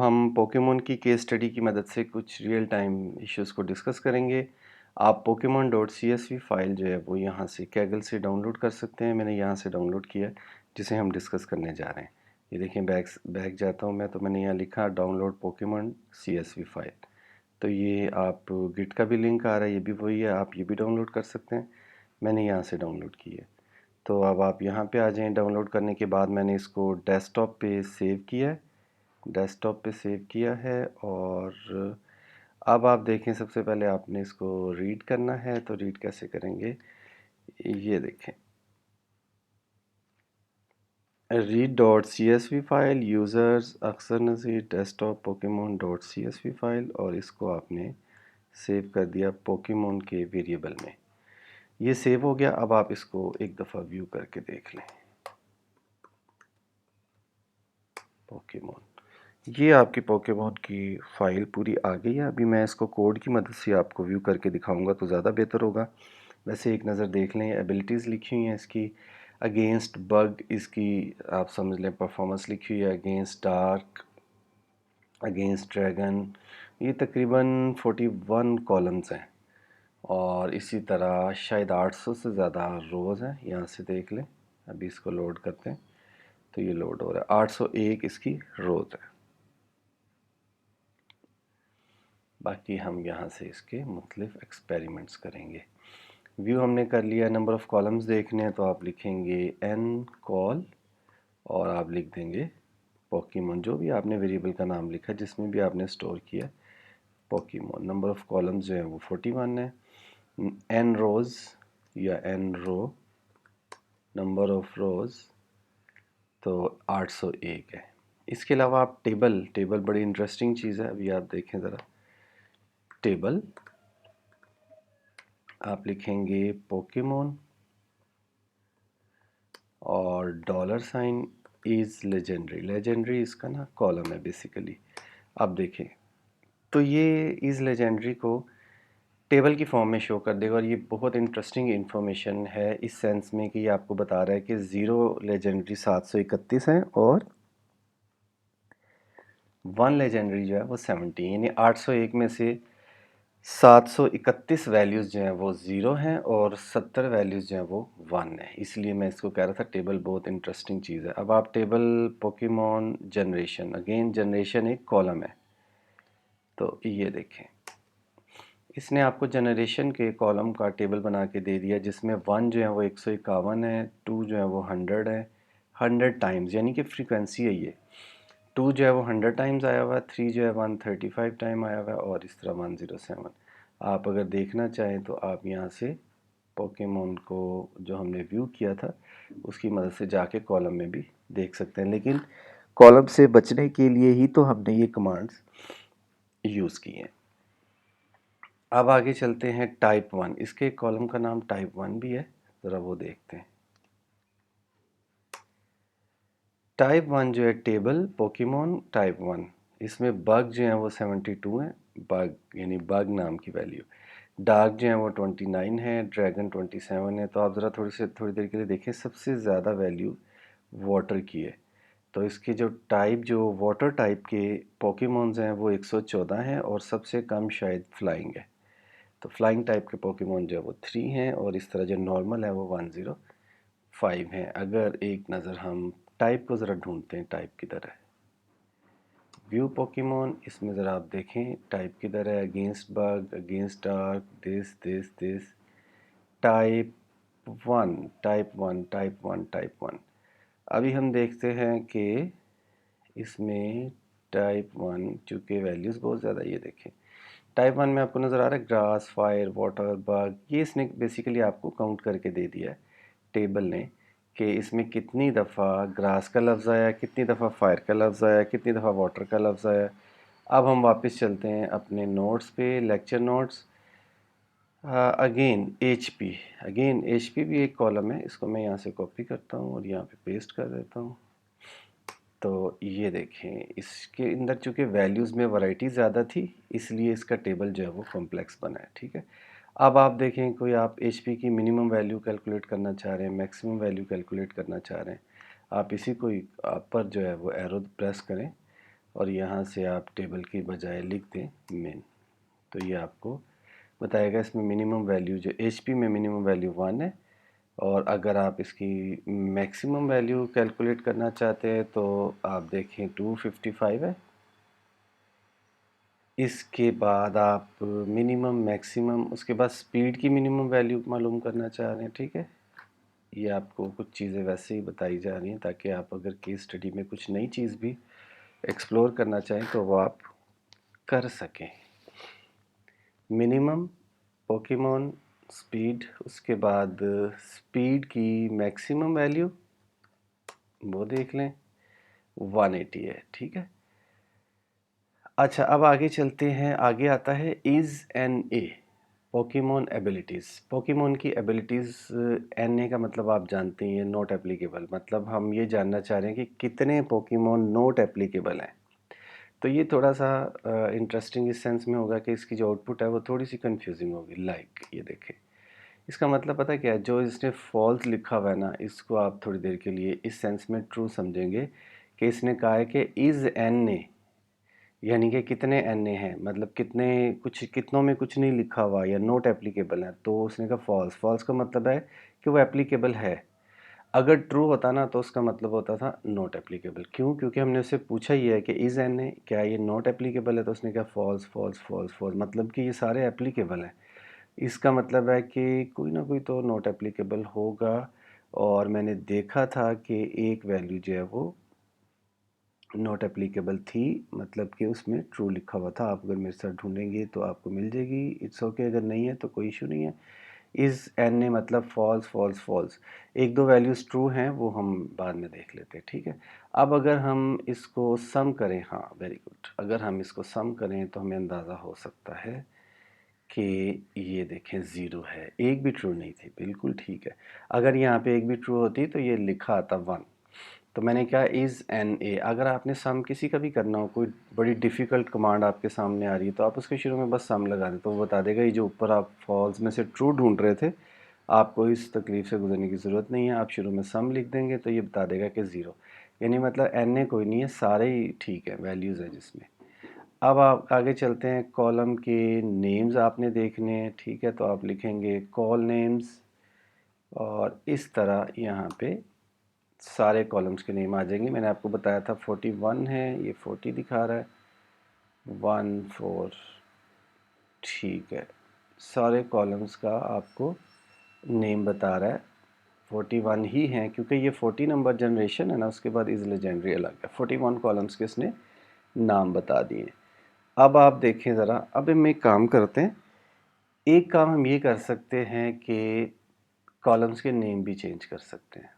हम पोकेमॉन की case study की मदद से कुछ रियल टाइम इश्यूज़ को डिस्कस करेंगे। आप pokemon.csv फ़ाइल जो है वो यहाँ से कैगल से डाउनलोड कर सकते हैं। मैंने यहाँ से डाउनलोड किया है जिसे हम डिस्कस करने जा रहे हैं। ये देखें बैक जाता हूँ मैं, तो मैंने यहाँ लिखा डाउनलोड पोकेमॉन CSV फ़ाइल। तो ये आप गिट का भी लिंक आ रहा है, ये भी वही है, आप ये भी डाउनलोड कर सकते हैं। मैंने यहाँ से डाउनलोड की है। तो अब आप यहाँ पे आ जाएँ। डाउनलोड करने के बाद मैंने इसको डेस्कटॉप पे सेव किया है, डेस्कटॉप पे सेव किया है। और अब आप देखें, सबसे पहले आपने इसको रीड करना है। तो रीड कैसे करेंगे, ये देखें, read dot C S V file users अक्सर नज़ीर desktop Pokemon dot C S V file, और इसको आपने सेव कर दिया पोकेमोन के वेरिएबल में। ये सेव हो गया। अब आप इसको एक दफ़ा व्यू करके देख लें। पोकेमोन, ये आपकी पोकेमॉन की फ़ाइल पूरी आ गई है। अभी मैं इसको कोड की मदद से आपको व्यू करके दिखाऊंगा तो ज़्यादा बेहतर होगा। वैसे एक नज़र देख लें, एबिलिटीज़ लिखी हुई हैं इसकी। अगेंस्ट बग इसकी आप समझ लें परफॉर्मेंस लिखी हुई है। अगेंस्ट डार्क, अगेंस्ट ड्रैगन, ये तकरीबन 41 कॉलम्स हैं। और इसी तरह शायद 800 से ज़्यादा रोज़ हैं। यहाँ से देख लें, अभी इसको लोड करते हैं तो ये लोड हो रहा है। 801 इसकी रोज़ है। बाकी हम यहाँ से इसके मुख्तलिफ एक्सपेरिमेंट्स करेंगे। व्यू हमने कर लिया। नंबर ऑफ़ कॉलम्स देखने हैं तो आप लिखेंगे n कॉल, और आप लिख देंगे पोकेमॉन, जो भी आपने वेरिएबल का नाम लिखा जिसमें भी आपने स्टोर किया पोकेमॉन। नंबर ऑफ़ कॉलम्स जो है वो 41 है। n रोज़ या n रो, नंबर ऑफ़ रोज़ तो 801 है। इसके अलावा आप टेबल बड़ी इंटरेस्टिंग चीज़ है। अभी आप देखें ज़रा, टेबल आप लिखेंगे पोकेमॉन और $साइन इज़ लेजेंडरी। लेजेंडरी इसका ना कॉलम है बेसिकली। अब देखें तो ये इज़ लेजेंडरी को टेबल की फॉर्म में शो कर देगा। और ये बहुत इंटरेस्टिंग इंफॉर्मेशन है इस सेंस में कि ये आपको बता रहा है कि 0 लेजेंडरी 731 हैं और 1 लेजेंडरी जो है वो 70, यानी 801 में से 731 वैल्यूज़ जो हैं वो 0 हैं और 70 वैल्यूज़ जो हैं वो 1 है। इसलिए मैं इसको कह रहा था टेबल बहुत इंटरेस्टिंग चीज़ है। अब आप table Pokemon generation, again generation एक कॉलम है। तो ये देखें, इसने आपको जनरेशन के कॉलम का टेबल बना के दे दिया, जिसमें 1 जो है वो 151 है, 2 जो है वो 100 है, 100 टाइम्स यानी कि फ्रीक्वेंसी है ये। 2 जो है वो 100 टाइम्स आया हुआ है, 3 जो है 135 टाइम आया हुआ है, और इस तरह 107। आप अगर देखना चाहें तो आप यहाँ से पोकेमॉन को जो हमने व्यू किया था उसकी मदद से जाके कॉलम में भी देख सकते हैं। लेकिन कॉलम से बचने के लिए ही तो हमने ये कमांड्स यूज़ की हैं। अब आगे चलते हैं टाइप 1। इसके कॉलम का नाम टाइप 1 भी है, ज़रा वो देखते हैं। टाइप 1 जो है टेबल पोकेमॉन टाइप 1, इसमें बग जो है वो 72 है, बग यानी बग नाम की वैल्यू। डार्क जो है वो 29 है, ड्रैगन 27 है। तो आप ज़रा थोड़ी देर के लिए देखें, सबसे ज़्यादा वैल्यू वाटर की है। तो इसके जो टाइप, जो वाटर टाइप के पोकेमॉन्स हैं वो 114 हैं, और सबसे कम शायद फ्लाइंग है। तो फ्लाइंग टाइप के पोकेमॉन जो है वो 3 हैं, और इस तरह जो नॉर्मल है वो 105 हैं। अगर एक नज़र हम टाइप को ज़रा ढूंढते हैं, टाइप किधर है, व्यू पोकेमॉन, इसमें ज़रा आप देखें टाइप किधर है। Against bug, against dark, this type 1, type 1, type 1, type 1। अभी हम देखते हैं कि इसमें टाइप 1 चूँकि वैल्यूज़ बहुत ज़्यादा, ये देखें टाइप 1 में आपको नज़र आ रहा है ग्रास, फायर, वाटर, बग। ये इसने बेसिकली आपको काउंट करके दे दिया है टेबल ने कि इसमें कितनी दफ़ा ग्रास का लफ्ज़ आया, कितनी दफ़ा फायर का लफ्ज़ आया, कितनी दफ़ा वाटर का लफ्ज़ आया। अब हम वापस चलते हैं अपने नोट्स पे, lecture notes. Again H P भी एक कॉलम है। इसको मैं यहाँ से कॉपी करता हूँ और यहाँ पे पेस्ट कर देता हूँ। तो ये देखें, इसके अंदर चूँकि वैल्यूज़ में वैरायटी ज़्यादा थी, इसलिए इसका टेबल जो है वो कॉम्प्लेक्स बना है। ठीक है, अब आप देखें कोई आप एचपी की मिनिमम वैल्यू कैलकुलेट करना चाह रहे हैं, मैक्सिमम वैल्यू कैलकुलेट करना चाह रहे हैं, आप इसी को पर जो है वो एरो प्रेस करें और यहाँ से आप टेबल की बजाय लिख दें मेन, तो ये आपको बताएगा इसमें मिनिमम वैल्यू जो HP में मिनिमम वैल्यू 1 है, और अगर आप इसकी मैक्सिमम वैल्यू कैलकुलेट करना चाहते हैं तो आप देखें 255 है। इसके बाद आप मिनिमम मैक्सिमम, उसके बाद स्पीड की मिनिमम वैल्यू मालूम करना चाह रहे हैं, ठीक है। ये आपको कुछ चीज़ें वैसे ही बताई जा रही हैं ताकि आप अगर केस स्टडी में कुछ नई चीज़ भी एक्सप्लोर करना चाहें तो वो आप कर सकें। मिनिमम पोकेमॉन स्पीड, उसके बाद स्पीड की मैक्सिमम वैल्यू वो देख लें 180 है, ठीक है। अच्छा, अब आगे चलते हैं। आगे आता है is N A Pokemon abilities. Pokemon की एबिलिटीज़, एन ए का मतलब आप जानते हैं नॉट एप्लीकेबल, मतलब हम ये जानना चाह रहे हैं कि कितने पोकेमॉन नॉट एप्लीकेबल हैं। तो ये थोड़ा सा इंटरेस्टिंग इस सेंस में होगा कि इसकी जो आउटपुट है वो थोड़ी सी कंफ्यूजिंग होगी। लाइक ये देखें, इसका मतलब पता है क्या है, जो इसने फॉल्स लिखा हुआ है ना, इसको आप थोड़ी देर के लिए इस सेंस में ट्रू समझेंगे कि इसने कहा है कि इज़ एन ए, यानी कि कितने एन ए हैं, मतलब कितने, कुछ कितनों में कुछ नहीं लिखा हुआ या नॉट एप्लीकेबल है, तो उसने कहा फॉल्स। फॉल्स का मतलब है कि वो एप्लीकेबल है। अगर ट्रू होता ना तो उसका मतलब होता था नॉट एप्लीकेबल। क्यों? क्योंकि हमने उससे पूछा ही है कि इज़ एन ए क्या ये नॉट एप्लीकेबल है, तो उसने कहा फॉल्स फॉल्स फॉल्स फॉल्स, मतलब कि ये सारे एप्लीकेबल हैं। इसका मतलब है कि कोई ना कोई तो नॉट एप्लीकेबल होगा। और मैंने देखा था कि एक वैल्यू जो है वो नॉट एप्लीकेबल थी, मतलब कि उसमें ट्रू लिखा हुआ था। आप अगर मेरे साथ ढूंढेंगे तो आपको मिल जाएगी। इट्स ओके, अगर नहीं है तो कोई इशू नहीं है। इज़ एन ए मतलब फॉल्स फॉल्स फॉल्स। एक दो वैल्यूज़ ट्रू हैं वो हम बाद में देख लेते हैं, ठीक है। अब अगर हम इसको सम करें, हाँ वेरी गुड, अगर हम इसको सम करें तो हमें अंदाज़ा हो सकता है कि ये देखें ज़ीरो है, एक भी ट्रू नहीं थी, बिल्कुल ठीक है। अगर यहाँ पे एक भी ट्रू होती तो ये लिखा आता 1। तो मैंने क्या, इज़ एन ए। अगर आपने सम किसी का भी करना हो, कोई बड़ी डिफ़िकल्ट कमांड आपके सामने आ रही है, तो आप उसके शुरू में बस सम लगा दें तो वो बता देगा। ये जो ऊपर आप फॉल्स में से ट्रू ढूंढ रहे थे, आपको इस तकलीफ़ से गुजरने की ज़रूरत नहीं है। आप शुरू में सम लिख देंगे तो ये बता देगा कि ज़ीरो, यानी मतलब एन ए कोई नहीं है, सारे ही ठीक है, वैल्यूज़ हैं जिसमें। अब आप आगे चलते हैं। कॉलम के नेम्स आपने देखने हैं, ठीक है, तो आप लिखेंगे कॉल नेम्स, और इस तरह यहाँ पे सारे कॉलम्स के नेम आ जाएंगे। मैंने आपको बताया था 41 है, ये 40 दिखा रहा है, 1 4, ठीक है। सारे कॉलम्स का आपको नेम बता रहा है। 41 ही हैं क्योंकि ये 40 नंबर जनरेशन है ना, उसके बाद इज़ लेजेंडरी अलग है। 41 कॉलम्स के इसने नाम बता दिए। अब आप देखें ज़रा, अब हम एक काम करते हैं। एक काम हम ये कर सकते हैं कि कॉलम्स के नेम भी चेंज कर सकते हैं।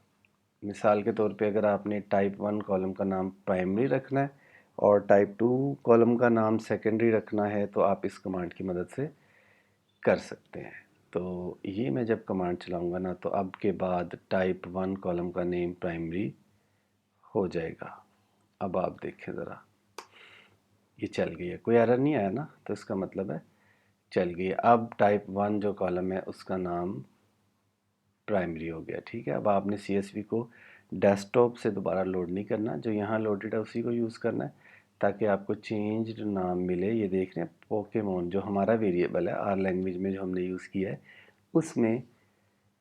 मिसाल के तौर पे अगर आपने टाइप 1 कॉलम का नाम प्राइमरी रखना है और टाइप 2 कॉलम का नाम सेकेंडरी रखना है, तो आप इस कमांड की मदद से कर सकते हैं। तो ये मैं जब कमांड चलाऊंगा ना, तो अब के बाद टाइप 1 कॉलम का नेम प्राइमरी हो जाएगा। अब आप देखें ज़रा, ये चल गई है, कोई एरर नहीं आया ना, तो इसका मतलब है चल गई है। अब टाइप 1 जो कॉलम है उसका नाम प्राइमरी हो गया, ठीक है। अब आपने CSV को डेस्कटॉप से दोबारा लोड नहीं करना, जो यहाँ लोडेड है उसी को यूज़ करना है ताकि आपको चेंज्ड नाम मिले। ये देख रहे हैं पोकेमॉन जो हमारा वेरिएबल है आर लैंग्वेज में जो हमने यूज़ किया है, उसमें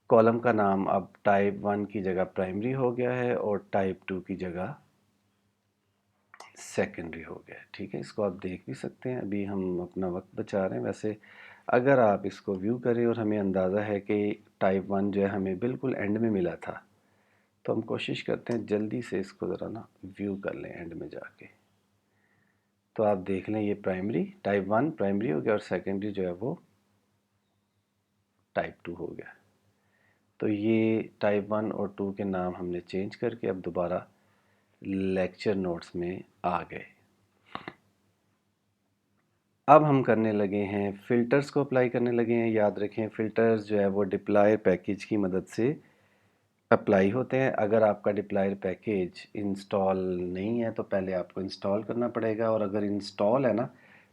कॉलम का नाम अब टाइप 1 की जगह प्राइमरी हो गया है और टाइप 2 की जगह सेकेंडरी हो गया है, ठीक है। इसको आप देख भी सकते हैं, अभी हम अपना वक्त बचा रहे हैं। वैसे अगर आप इसको व्यू करें और हमें अंदाज़ा है कि टाइप 1 जो है हमें बिल्कुल एंड में मिला था, तो हम कोशिश करते हैं जल्दी से इसको ज़रा ना व्यू कर लें एंड में जाके। तो आप देख लें ये प्राइमरी, टाइप 1 प्राइमरी हो गया और सेकेंडरी जो है वो टाइप 2 हो गया। तो ये टाइप 1 और 2 के नाम हमने चेंज करके अब दोबारा लेक्चर नोट्स में आ गए। अब हम करने लगे हैं फ़िल्टर्स को अप्लाई करने लगे हैं। याद रखें फ़िल्टर्स जो है वो डिप्लॉयर पैकेज की मदद से अप्लाई होते हैं। अगर आपका डिप्लॉयर पैकेज इंस्टॉल नहीं है तो पहले आपको इंस्टॉल करना पड़ेगा, और अगर इंस्टॉल है ना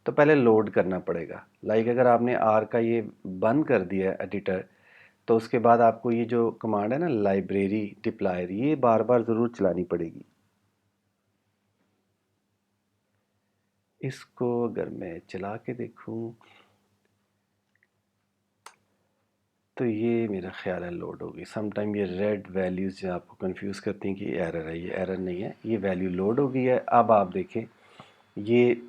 तो पहले लोड करना पड़ेगा। लाइक अगर आपने आर का ये बंद कर दिया एडिटर, तो उसके बाद आपको ये जो कमांड है ना लाइब्रेरी डिप्लॉयर, ये बार बार ज़रूर चलानी पड़ेगी। इसको अगर मैं चला के देखूं तो ये मेरा ख्याल है लोड होगी। समटाइम ये रेड वैल्यूज़ जो आपको कंफ्यूज करती हैं कि ये एरर है, ये एरर नहीं है, ये वैल्यू लोड हो गई है। अब आप देखें ये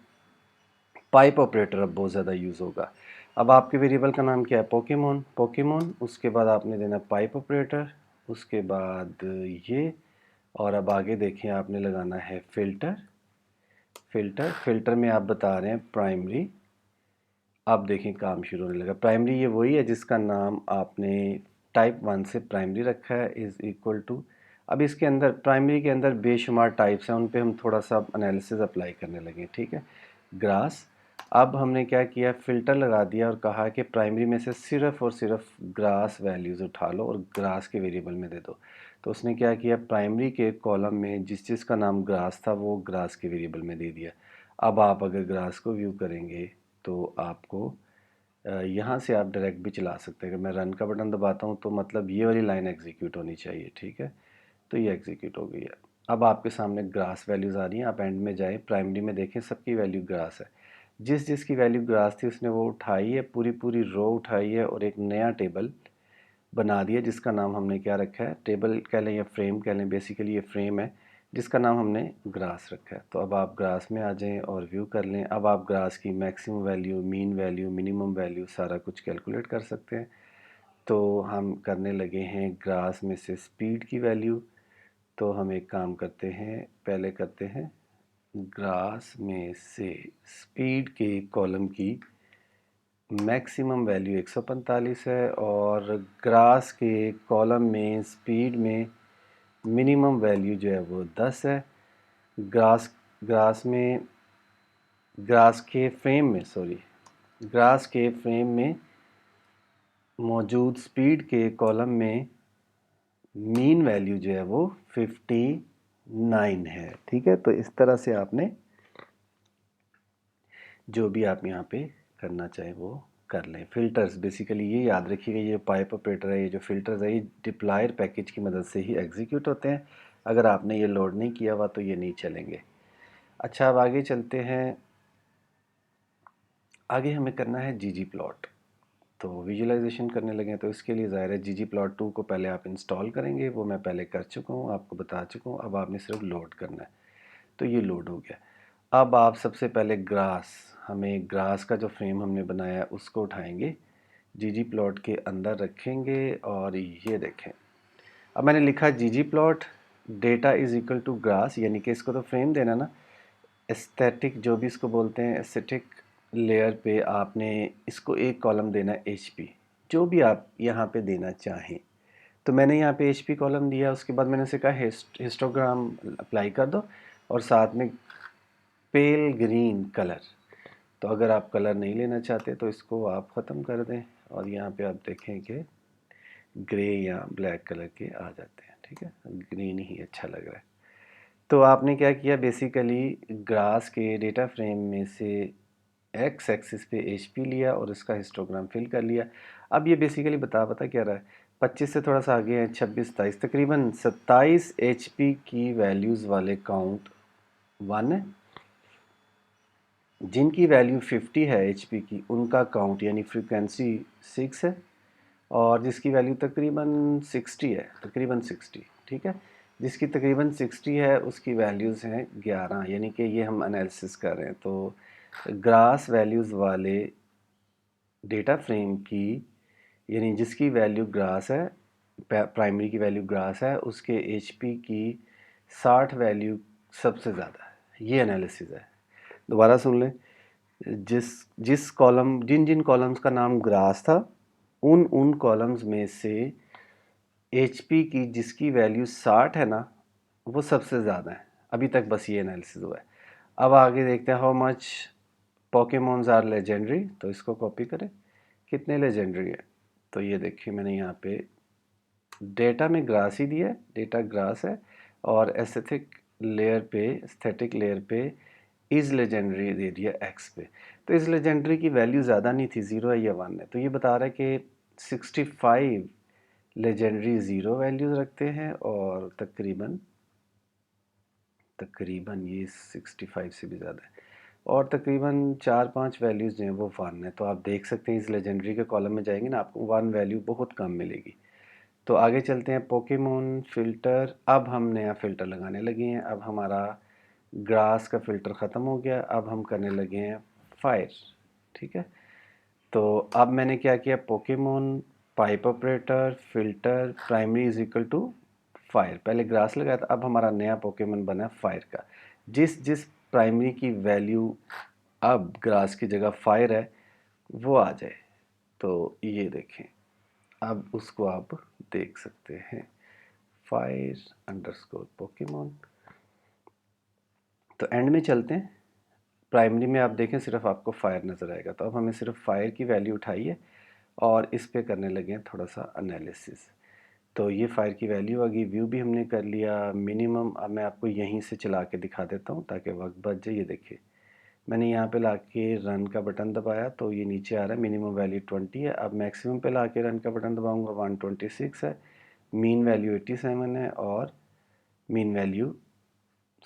पाइप ऑपरेटर अब बहुत ज़्यादा यूज़ होगा। अब आपके वेरिएबल का नाम क्या है? पोकेमोन। पोकेमोन, उसके बाद आपने देना पाइप ऑपरेटर, उसके बाद ये, और अब आगे देखें आपने लगाना है फ़िल्टर। फ़िल्टर में आप बता रहे हैं प्राइमरी। अब देखें काम शुरू होने लगा। प्राइमरी ये वही है जिसका नाम आपने टाइप 1 से प्राइमरी रखा है, इज़ इक्वल टू। अब इसके अंदर प्राइमरी के अंदर बेशुमार टाइप्स हैं, उन पे हम थोड़ा सा एनालिसिस अप्लाई करने लगे, ठीक है। ग्रास, अब हमने क्या किया, फ़िल्टर लगा दिया और कहा कि प्राइमरी में से सिर्फ़ और सिर्फ ग्रास वैल्यूज़ उठा लो और ग्रास के वेरिएबल में दे दो। तो उसने क्या किया, प्राइमरी के कॉलम में जिस चीज़ का नाम ग्रास था वो ग्रास के वेरिएबल में दे दिया। अब आप अगर ग्रास को व्यू करेंगे तो आपको यहाँ से आप डायरेक्ट भी चला सकते हैं। अगर मैं रन का बटन दबाता हूँ तो मतलब ये वाली लाइन एग्जीक्यूट होनी चाहिए, ठीक है। तो ये एग्जीक्यूट हो गई है। अब आपके सामने ग्रास वैल्यूज़ आ रही हैं। आप एंड में जाएँ, प्राइमरी में देखें सबकी वैल्यू ग्रास है। जिस जिसकी वैल्यू ग्रास थी उसने वो उठाई है, पूरी पूरी रो उठाई है और एक नया टेबल बना दिया जिसका नाम हमने क्या रखा है, टेबल कह लें या फ्रेम कह लें, बेसिकली ये फ्रेम है जिसका नाम हमने ग्रास रखा है। तो अब आप ग्रास में आ जाएं और व्यू कर लें। अब आप ग्रास की maximum value, mean value, minimum value सारा कुछ कैलकुलेट कर सकते हैं। तो हम करने लगे हैं ग्रास में से स्पीड की वैल्यू। तो हम एक काम करते हैं, पहले करते हैं ग्रास में से स्पीड के कॉलम की मैक्सिमम वैल्यू 145 है और ग्रास के कॉलम में स्पीड में मिनिमम वैल्यू जो है वो 10 है। ग्रास ग्रास में ग्रास के फ्रेम में ग्रास के फ्रेम में मौजूद स्पीड के कॉलम में मीन वैल्यू जो है वो 59 है, ठीक है। तो इस तरह से आपने जो भी आप यहाँ पे करना चाहें वो कर लें। फ़िल्टर्स बेसिकली ये याद रखिएगा, ये पाइप ऑपरेटर है, ये जो फ़िल्टर्स है ये डिप्लॉयर पैकेज की मदद से ही एग्जीक्यूट होते हैं। अगर आपने ये लोड नहीं किया हुआ तो ये नहीं चलेंगे। अच्छा, अब आगे चलते हैं। आगे हमें करना है जीजी प्लॉट। तो विजुअलाइजेशन करने लगे तो इसके लिए ज़ाहिर है जीजी प्लॉट 2 को पहले आप इंस्टॉल करेंगे, वो मैं पहले कर चुका हूँ, आपको बता चुका हूँ। अब आपने सिर्फ लोड करना है। तो ये लोड हो गया। अब आप सबसे पहले हमें ग्रास का जो फ्रेम हमने बनाया है उसको उठाएंगे, जीजी प्लॉट के अंदर रखेंगे और ये देखें। अब मैंने लिखा gg plot data is equal to grass, यानी कि इसको तो फ्रेम देना ना। एस्थेटिक जो भी इसको बोलते हैं, एस्थेटिक लेयर पे आपने इसको एक कॉलम देना है एचपी, जो भी आप यहाँ पे देना चाहें। तो मैंने यहाँ पे एचपी कॉलम दिया। उसके बाद मैंने उसे कहा हिस्टोग्राम अप्लाई कर दो और साथ में पेल ग्रीन कलर। तो अगर आप कलर नहीं लेना चाहते तो इसको आप ख़त्म कर दें और यहाँ पे आप देखें कि ग्रे या ब्लैक कलर के आ जाते हैं, ठीक है। ग्रीन ही अच्छा लग रहा है। तो आपने क्या किया, बेसिकली ग्रास के डेटा फ्रेम में से एक्स एक्सिस पे एचपी लिया और इसका हिस्टोग्राम फिल कर लिया। अब ये बेसिकली बता क्या रहा है, 25 से थोड़ा सा आगे है, 26 27, तकरीबन 27 एचपी की वैल्यूज़ वाले काउंट 1 है। जिनकी वैल्यू 50 है एचपी की, उनका काउंट यानी फ्रीक्वेंसी 6 है। और जिसकी वैल्यू तकरीबन 60 है, तकरीबन 60, ठीक है। जिसकी तकरीबन 60 है उसकी वैल्यूज़ हैं 11, यानी कि ये हम एनालिसिस कर रहे हैं। तो ग्रास वैल्यूज़ वाले डेटा फ्रेम की, यानी जिसकी वैल्यू ग्रास है, प्राइमरी की वैल्यू ग्रास है, उसके एचपी की 60 वैल्यू सबसे ज़्यादा है। ये एनालिसिस है। दोबारा सुन लें, जिस जिस कॉलम जिन जिन कॉलम्स का नाम ग्रास था, उन उन कॉलम्स में से एचपी की जिसकी वैल्यू 60 है ना, वो सबसे ज़्यादा है। अभी तक बस ये एनालिसिस हुआ है। अब आगे देखते हैं how much Pokemons are legendary. तो इसको कॉपी करें, कितने लेजेंडरी है। तो ये देखिए मैंने यहाँ पे डेटा में ग्रास ही दिया है, डेटा ग्रास है और एस्थेटिक लेयर पे इज़ लेजेंडरी दे दिया एक्स पे। तो इज़ लेजेंडरी की वैल्यू ज़्यादा नहीं थी, 0 है या 1 है। तो ये बता रहा है कि 65 लेजेंडरी 0 वैल्यूज़ रखते हैं और तकरीबन तकरीबन ये 65 से भी ज़्यादा है और तकरीबन 4-5 वैल्यूज़ जो हैं वो 1 है। तो आप देख सकते हैं इस लेजेंडरी के कॉलम में जाएंगे ना, आपको 1 वैल्यू बहुत कम मिलेगी। तो आगे चलते हैं पोकेमोन फ़िल्टर। अब हम नया फ़िल्टर लगाने लगे हैं। अब हमारा ग्रास का फ़िल्टर ख़त्म हो गया, अब हम करने लगे हैं फायर। ठीक है, तो अब मैंने क्या किया, Pokemon pipe operator filter primary is equal to fire. पहले ग्रास लगाया था, अब हमारा नया पोकेमोन बना फायर का। जिस जिस प्राइमरी की वैल्यू अब ग्रास की जगह फायर है वो आ जाए। तो ये देखें, अब उसको आप देख सकते हैं, फायर अंडरस्कोर पोकेमोन। तो एंड में चलते हैं, प्राइमरी में आप देखें सिर्फ आपको फायर नज़र आएगा। तो अब हमें सिर्फ फायर की वैल्यू उठाई है और इस पे करने लगे हैं थोड़ा सा एनालिसिस। तो ये फायर की वैल्यू आ गई, व्यू भी हमने कर लिया मिनिमम। अब मैं आपको यहीं से चला के दिखा देता हूँ ताकि वक्त बच जाए। ये देखिए, मैंने यहाँ पे ला के रन का बटन दबाया तो ये नीचे आ रहा है, मिनिमम वैल्यू 20 है। अब मैक्सिमम पे ला के रन का बटन दबाऊंगा, 126 है, मीन वैल्यू 87 है और मीन वैल्यू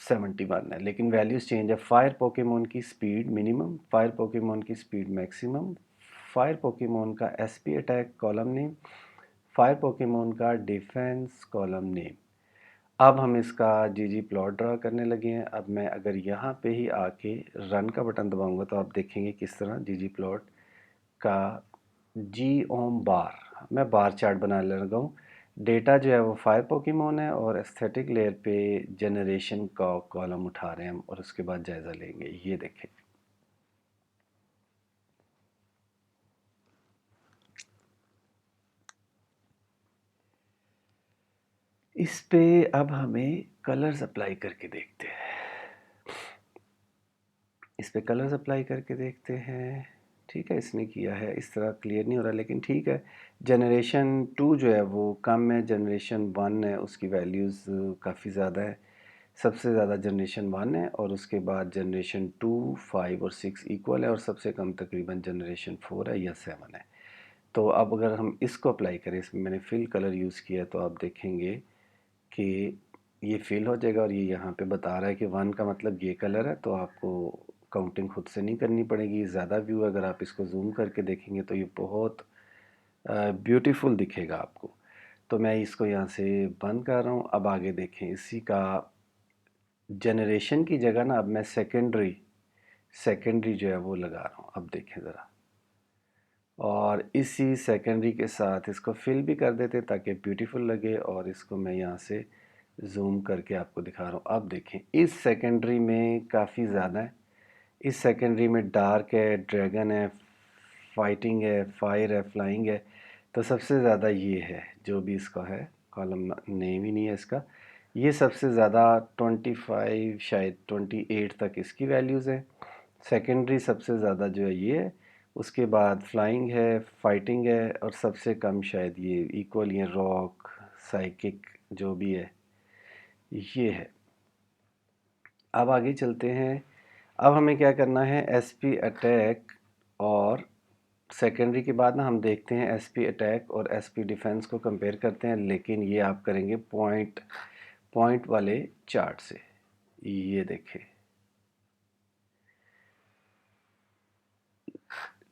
71 है। लेकिन वैल्यूज़ चेंज है। फायर पोकेमोन की स्पीड मिनिमम, फायर पोकेमोन की स्पीड मैक्सिमम, फायर पोकेमोन का SP attack column name, fire Pokemon का डिफेंस कॉलम नेम। अब हम इसका जीजी प्लॉट ड्रा करने लगे हैं। अब मैं अगर यहाँ पे ही आके रन का बटन दबाऊंगा तो आप देखेंगे किस तरह जीजी प्लॉट का जी ओम बार, मैं बार चार्ट बनाने लगा हूँ। डेटा जो है वो फायर पोकेमोन है और एस्थेटिक लेयर पे जनरेशन का कॉलम उठा रहे हैं हम और उसके बाद जायज़ा लेंगे। ये देखें, इस पे अब हमें कलर्स अप्लाई करके देखते हैं। इस पे कलर्स अप्लाई करके देखते हैं। ठीक है, इसने किया है, इस तरह क्लियर नहीं हो रहा लेकिन ठीक है। जनरेशन 2 जो है वो कम है, जनरेशन 1 है उसकी वैल्यूज़ काफ़ी ज़्यादा है। सबसे ज़्यादा जनरेशन 1 है और उसके बाद जनरेशन 2, 5 और 6 इक्वल है और सबसे कम तकरीबन जनरेशन 4 है या 7 है। तो अब अगर हम इसको अप्लाई करें, इसमें मैंने फिल कलर यूज़ किया है, तो आप देखेंगे कि ये फिल हो जाएगा और ये यहाँ पे बता रहा है कि 1 का मतलब ये कलर है। तो आपको काउंटिंग खुद से नहीं करनी पड़ेगी। ज़्यादा व्यू अगर आप इसको जूम करके देखेंगे तो ये बहुत ब्यूटीफुल दिखेगा आपको। तो मैं इसको यहाँ से बंद कर रहा हूँ। अब आगे देखें, इसी का जनरेशन की जगह ना अब मैं सेकेंडरी सेकेंडरी जो है वो लगा रहा हूँ। अब देखें ज़रा, और इसी सेकेंडरी के साथ इसको फिल भी कर देते ताकि ब्यूटीफुल लगे। और इसको मैं यहाँ से जूम करके आपको दिखा रहा हूँ। अब देखें, इस सेकेंडरी में काफ़ी ज़्यादा है। इस सेकेंडरी में डार्क है, ड्रैगन है, फाइटिंग है, फायर है, फ्लाइंग है। तो सबसे ज़्यादा ये है जो भी इसका है, कॉलम नेम ही नहीं है इसका। ये सबसे ज़्यादा 25 शायद 28 तक इसकी वैल्यूज़ हैं। सेकेंडरी सबसे ज़्यादा जो है ये है, उसके बाद फ्लाइंग है, फाइटिंग है और सबसे कम शायद ये इक्वल, ये रॉक, साइकिक जो भी है ये है। अब आगे चलते हैं। अब हमें क्या करना है, एसपी अटैक और सेकेंडरी के बाद ना हम देखते हैं एसपी अटैक और एसपी डिफेंस को कंपेयर करते हैं। लेकिन ये आप करेंगे पॉइंट पॉइंट वाले चार्ट से। ये देखें,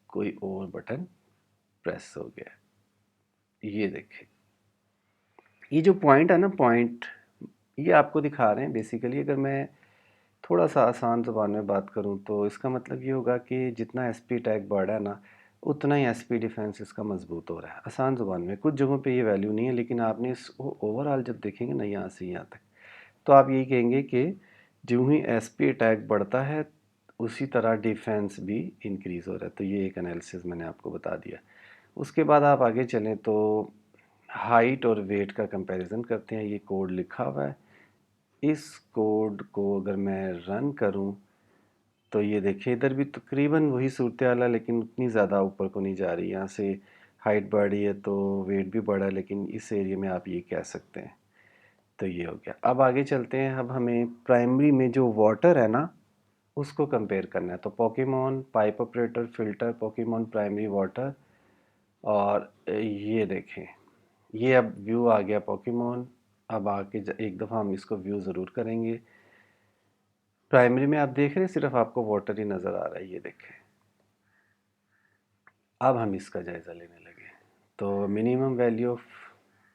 कोई और बटन प्रेस हो गया। ये देखें, ये जो पॉइंट है ना, पॉइंट ये आपको दिखा रहे हैं बेसिकली। अगर मैं थोड़ा सा आसान ज़ुबान में बात करूं तो इसका मतलब ये होगा कि जितना एसपी टैग बढ़ा है ना, उतना ही एसपी डिफेंस इसका मजबूत हो रहा है। आसान ज़ुबान में, कुछ जगहों पे ये वैल्यू नहीं है लेकिन आपने इसको ओवरऑल जब देखेंगे ना यहाँ से यहाँ तक, तो आप यही कहेंगे कि जो ही एसपी अटैक बढ़ता है उसी तरह डिफेंस भी इंक्रीज़ हो रहा है। तो ये एक एनालिसिस मैंने आपको बता दिया। उसके बाद आप आगे चलें तो हाइट और वेट का कंपैरिजन करते हैं। ये कोड लिखा हुआ है, इस कोड को अगर मैं रन करूं तो ये देखिए इधर भी तकरीबन वही सूरत हाल है लेकिन उतनी ज़्यादा ऊपर को नहीं जा रही। यहाँ से हाइट बढ़ी है तो वेट भी बढ़ा है, लेकिन इस एरिया में आप ये कह सकते हैं। तो ये हो गया। अब आगे चलते हैं। अब हमें प्राइमरी में जो वाटर है ना उसको कंपेयर करना है। तो Pokemon pipe operator filter Pokemon primary water, और ये देखें, ये अब व्यू आ गया पोकेमोन। अब आके एक दफ़ा हम इसको व्यू ज़रूर करेंगे। प्राइमरी में आप देख रहे हैं सिर्फ आपको वाटर ही नज़र आ रहा है, ये देखें। अब हम इसका जायज़ा लेने लगे। तो minimum value of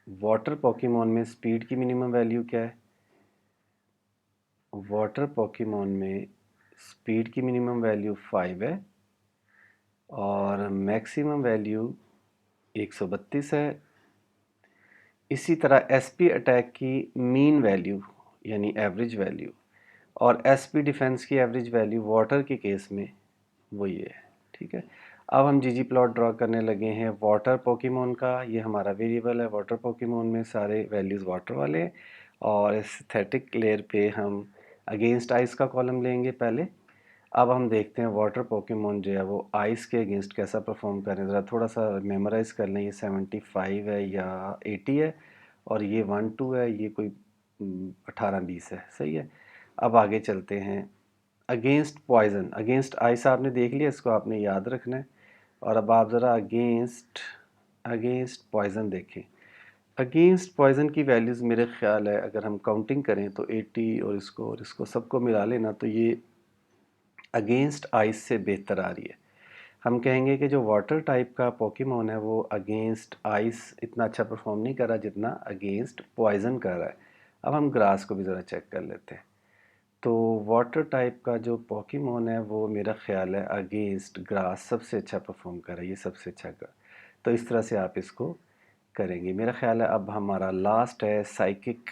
water Pokemon में स्पीड की मिनिमम वैल्यू क्या है? वाटर पोकेमॉन में स्पीड की मिनिमम वैल्यू 5 है और मैक्सिमम वैल्यू 132 है। इसी तरह एसपी अटैक की मीन वैल्यू यानी एवरेज वैल्यू और एसपी डिफेंस की एवरेज वैल्यू वाटर के केस में वो ये है। ठीक है, अब हम जीजी प्लॉट ड्रॉ करने लगे हैं वाटर पोकेमॉन का। ये हमारा वेरिएबल है वाटर पोकेमॉन में, सारे वैल्यूज़ वाटर वाले हैं और एस्थेटिक लेयर पे हम अगेंस्ट आइस का कॉलम लेंगे पहले। अब हम देखते हैं वाटर पोकेमॉन जो है वो आइस के अगेंस्ट कैसा परफॉर्म कर रहे हैं। ज़रा थोड़ा सा मेमोराइज़ कर लें, ये 75 है या 80 है और ये 1-2 है, ये कोई 18-20 है, सही है। अब आगे चलते हैं अगेंस्ट पॉइजन, अगेंस्ट आइस आपने देख लिया, इसको आपने याद रखना है। और अब आप ज़रा अगेंस्ट अगेंस्ट पॉइजन देखें। अगेंस्ट पॉइजन की वैल्यूज़ मेरे ख्याल है अगर हम काउंटिंग करें तो 80 और इसको सबको मिला लेना तो ये अगेंस्ट आइस से बेहतर आ रही है। हम कहेंगे कि जो वाटर टाइप का पोकेमॉन है वो अगेंस्ट आइस इतना अच्छा परफॉर्म नहीं कर रहा जितना अगेंस्ट पॉइजन कर रहा है। अब हम ग्रास को भी ज़रा चेक कर लेते हैं। तो वाटर टाइप का जो पोकेमॉन है वो मेरा ख्याल है अगेंस्ट ग्रास सबसे अच्छा परफॉर्म कर रहा है, ये सबसे अच्छा कर। तो इस तरह से आप इसको करेंगे। मेरा ख्याल है अब हमारा लास्ट है साइकिक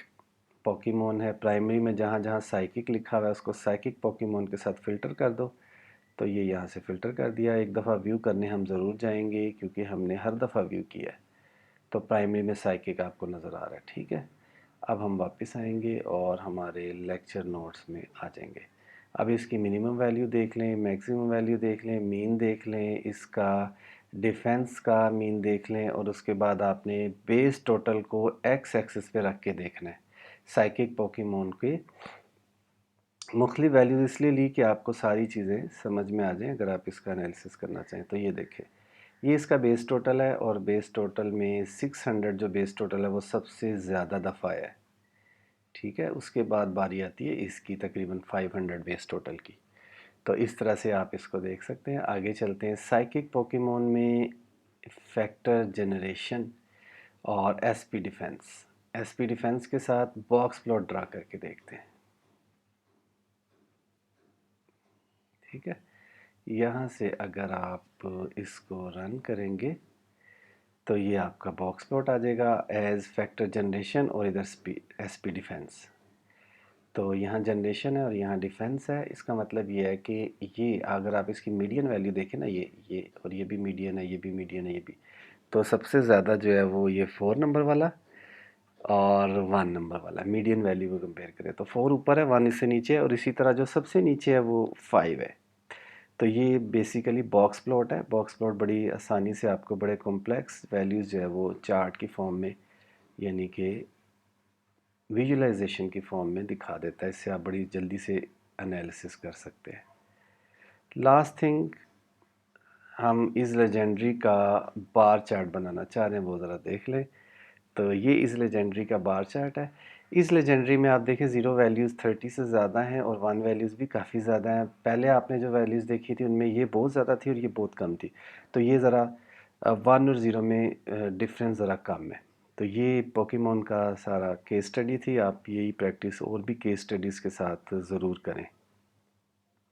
पोकेमॉन है। प्राइमरी में जहाँ जहाँ साइकिक लिखा हुआ है उसको साइकिक पोकेमॉन के साथ फ़िल्टर कर दो। तो ये यहाँ से फ़िल्टर कर दिया। एक दफ़ा व्यू करने हम ज़रूर जाएंगे क्योंकि हमने हर दफ़ा व्यू किया है। तो प्राइमरी में साइकिक आपको नज़र आ रहा है, ठीक है। अब हम वापस आएंगे और हमारे लेक्चर नोट्स में आ जाएंगे। अब इसकी मिनिमम वैल्यू देख लें, मैक्सिमम वैल्यू देख लें, मीन देख लें, इसका डिफेंस का मीन देख लें और उसके बाद आपने बेस टोटल को एक्स एक्सिस पे रख के देखना है। साइकिक पोकेमॉन के मुख्तलिफ वैल्यूज़ इसलिए ली कि आपको सारी चीज़ें समझ में आ जाएं अगर आप इसका एनालिसिस करना चाहें। तो ये देखें, ये इसका बेस टोटल है और बेस टोटल में 600 जो बेस टोटल है वो सबसे ज़्यादा दफ़ा आया है, ठीक है। उसके बाद बारी आती है इसकी तकरीबन 500 बेस टोटल की। तो इस तरह से आप इसको देख सकते हैं। आगे चलते हैं साइकिक पोकेमॉन में फैक्टर जनरेशन और एसपी डिफेंस। एसपी डिफेंस के साथ बॉक्स प्लॉट ड्रा करके देखते हैं, ठीक है। यहाँ से अगर आप इसको रन करेंगे तो ये आपका बॉक्स प्लॉट आ जाएगा एज फैक्टर जनरेशन और इधर एसपी डिफेंस। तो यहाँ जनरेशन है और यहाँ डिफेंस है। इसका मतलब ये है कि ये अगर आप इसकी मीडियन वैल्यू देखें ना, ये और ये भी मीडियन है, ये भी मीडियन है, ये भी। तो सबसे ज़्यादा जो है वो ये 4 नंबर वाला और 1 नंबर वाला मीडियन वैल्यू को कंपेयर करें तो 4 ऊपर है, 1 इससे नीचे है और इसी तरह जो सबसे नीचे है वो 5 है। तो ये बेसिकली बॉक्स प्लॉट है। बॉक्स प्लॉट बड़ी आसानी से आपको बड़े कॉम्प्लेक्स वैल्यूज़ जो है वो चार्ट की फॉर्म में यानी कि विजुलाइजेशन की फॉर्म में दिखा देता है। इससे आप बड़ी जल्दी से एनालिसिस कर सकते हैं। लास्ट थिंग, हम इस लेजेंडरी का बार चार्ट बनाना चाह रहे हैं, वो ज़रा देख लें। तो ये इस लेजेंडरी का बार चार्ट है। इस लेजेंडरी में आप देखें 0 वैल्यूज़ 30 से ज़्यादा हैं और 1 वैल्यूज़ भी काफ़ी ज़्यादा हैं। पहले आपने जो वैल्यूज़ देखी थी उनमें ये बहुत ज़्यादा थी और ये बहुत कम थी। तो ये ज़रा 1 और 0 में डिफरेंस ज़रा कम है। तो ये पोकेमॉन का सारा केस स्टडी थी। आप यही प्रैक्टिस और भी केस स्टडीज़ के साथ ज़रूर करें।